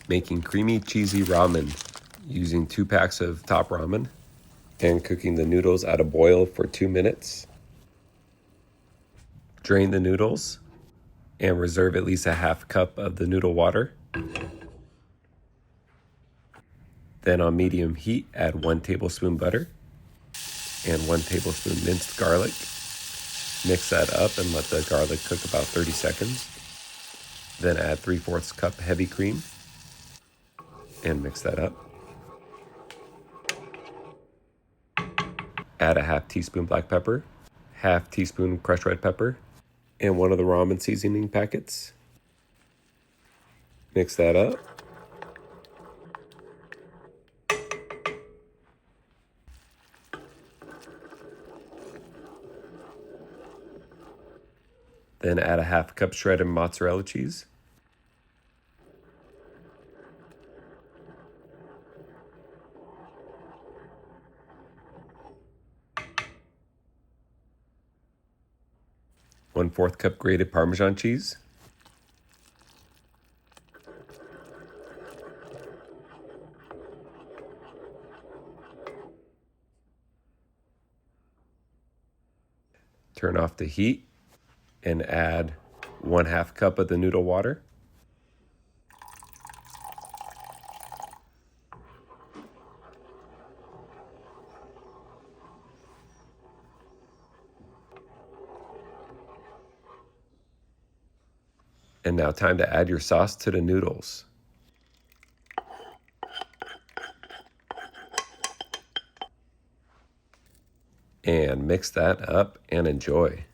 making creamy cheesy ramen using 2 packs of top ramen and cooking the noodles at a boil for 2 minutes. Drain the noodles and reserve at least a half cup of the noodle water. Then on medium heat, add 1 tablespoon butter and 1 tablespoon minced garlic. Mix that up and let the garlic cook about 30 seconds. Then add 3/4 cup heavy cream and mix that up. Add a half teaspoon black pepper, half teaspoon crushed red pepper, and 1 of the ramen seasoning packets. Mix that up. Then add a half cup shredded mozzarella cheese. One-fourth cup grated Parmesan cheese. Turn off the heat and add 1/2 cup of the noodle water. And now time to add your sauce to the noodles. And mix that up and enjoy.